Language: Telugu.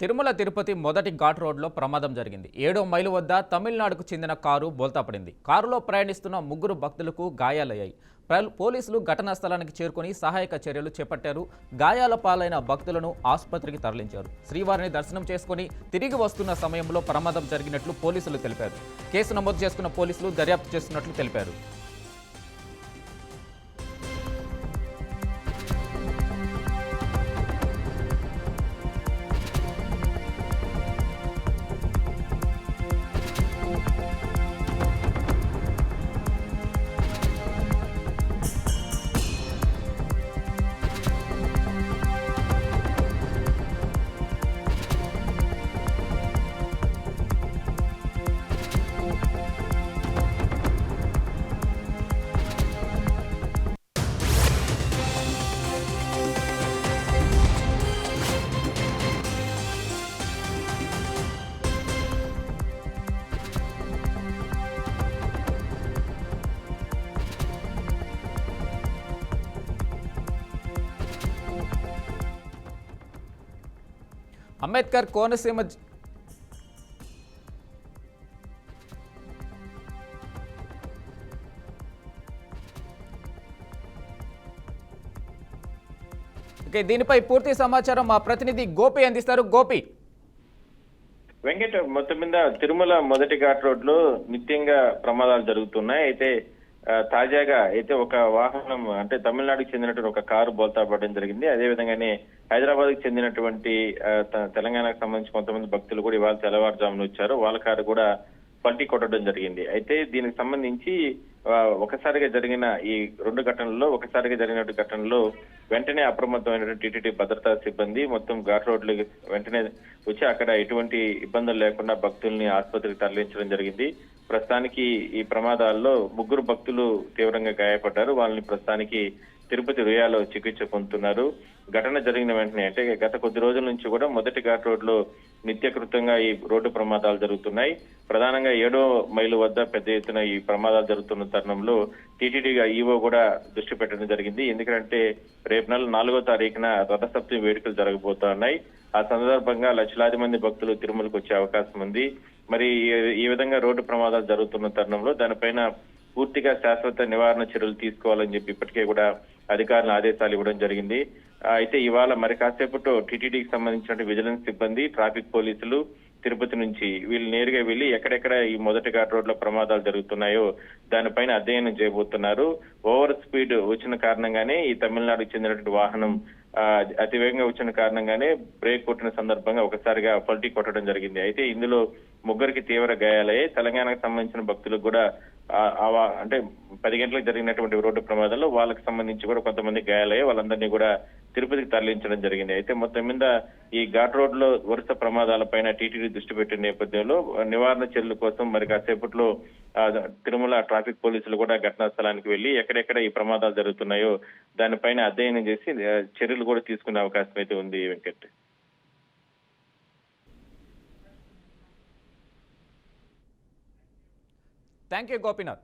తిరుమల తిరుపతి మొదటి ఘాట్ రోడ్లో ప్రమాదం జరిగింది. 7వ మైలు వద్ద తమిళనాడుకు చెందిన కారు బోల్తాపడింది. కారులో ప్రయాణిస్తున్న ముగ్గురు భక్తులకు గాయాలయ్యాయి. పోలీసులు ఘటనా స్థలానికి చేరుకొని సహాయక చర్యలు చేపట్టారు. గాయాల పాలైన భక్తులను ఆసుపత్రికి తరలించారు. శ్రీవారిని దర్శనం చేసుకుని తిరిగి వస్తున్న సమయంలో ప్రమాదం జరిగినట్లు పోలీసులు తెలిపారు. కేసు నమోదు చేసుకున్న పోలీసులు దర్యాప్తు చేస్తున్నట్లు తెలిపారు. అంబేద్కర్ కోనసీమ దీనిపై పూర్తి సమాచారం మా ప్రతినిధి గోపి అందిస్తారు. గోపి, వెంకట మొత్తం మీద తిరుమల మొదటి ఘాట్ రోడ్ లో నిత్యంగా ప్రమాదాలు జరుగుతున్నాయి. అయితే తాజాగా అయితే ఒక వాహనం అంటే తమిళనాడుకి చెందినటువంటి ఒక కారు బోల్తా పడడం జరిగింది. అదే విధంగానే హైదరాబాద్ కి చెందినటువంటి తెలంగాణకు సంబంధించి కొంతమంది భక్తులు కూడా ఇవాళ తెల్లవారుజామున వచ్చారు. వాళ్ళ కారు కూడా పల్టీ కొట్టడం జరిగింది. అయితే దీనికి సంబంధించి ఒకసారిగా జరిగిన ఈ రెండు ఘటనల్లో ఒకసారిగా జరిగినటువంటి ఘటనలో వెంటనే అప్రమత్తమైనటువంటి టీటీడీ భద్రతా సిబ్బంది మొత్తం ఘాట్ రోడ్లు వెంటనే వచ్చి అక్కడ ఎటువంటి ఇబ్బందులు లేకుండా భక్తుల్ని ఆసుపత్రికి తరలించడం జరిగింది. ప్రస్తుతానికి ఈ ప్రమాదాల్లో ముగ్గురు భక్తులు తీవ్రంగా గాయపడ్డారు. వాళ్ళని ప్రస్తుతానికి తిరుపతి రుయాలో చికిత్స పొందుతున్నారు. ఘటన జరిగిన వెంటనే అంటే గత కొద్ది రోజుల నుంచి కూడా మొదటి ఘాట్ రోడ్ లో నిత్యకృతంగా ఈ రోడ్డు ప్రమాదాలు జరుగుతున్నాయి. ప్రధానంగా 7వ మైలు వద్ద పెద్ద ఎత్తున ఈ ప్రమాదాలు జరుగుతున్న తరుణంలో టీటీడీగా ఈవో కూడా దృష్టి పెట్టడం జరిగింది. ఎందుకంటే రేపు నెల 4వ తారీఖున రథసప్తమి వేడుకలు జరగబోతున్నాయి. ఆ సందర్భంగా లక్షలాది మంది భక్తులు తిరుమలకు వచ్చే అవకాశం ఉంది. మరి ఈ విధంగా రోడ్డు ప్రమాదాలు జరుగుతున్న తరుణంలో దానిపైన పూర్తిగా శాశ్వత నివారణ చర్యలు తీసుకోవాలని చెప్పి ఇప్పటికే కూడా అధికారులు ఆదేశాలు ఇవ్వడం జరిగింది. అయితే ఇవాళ మరి కాసేపట్లో టీటీడీకి సంబంధించిన విజిలెన్స్ సిబ్బంది, ట్రాఫిక్ పోలీసులు తిరుపతి నుంచి వీళ్ళు నేరుగా వెళ్లి ఎక్కడెక్కడ ఈ మొదటి ఘాట్ రోడ్ లో ప్రమాదాలు జరుగుతున్నాయో దానిపైన అధ్యయనం చేయబోతున్నారు. ఓవర్ స్పీడ్ వచ్చిన కారణంగానే ఈ తమిళనాడుకు చెందినటువంటి వాహనం అతివేగంగా వచ్చిన కారణంగానే బ్రేక్ కొట్టిన సందర్భంగా ఒకసారిగా పల్టీ కొట్టడం జరిగింది. అయితే ఇందులో ముగ్గురికి తీవ్ర గాయాలయ్యాయి. తెలంగాణకు సంబంధించిన భక్తులకు కూడా అంటే 10 గంటలకు జరిగినటువంటి రోడ్డు ప్రమాదంలో వాళ్ళకి సంబంధించి కూడా కొంతమంది గాయాలయ్యాయి. వాళ్ళందరినీ కూడా తిరుపతికి తరలించడం జరిగింది. అయితే మొత్తం మీద ఈ ఘాట్ రోడ్ లో వరుస ప్రమాదాలపైన టీటీడీ దృష్టి పెట్టిన నేపథ్యంలో నివారణ చర్యల కోసం మరి కాసేపట్లో తిరుమల ట్రాఫిక్ పోలీసులు కూడా ఘటనా స్థలానికి వెళ్లి ఎక్కడెక్కడ ఈ ప్రమాదాలు జరుగుతున్నాయో దానిపైన అధ్యయనం చేసి చర్యలు కూడా తీసుకునే అవకాశం అయితే ఉంది. Venkat, thank you Gopinath.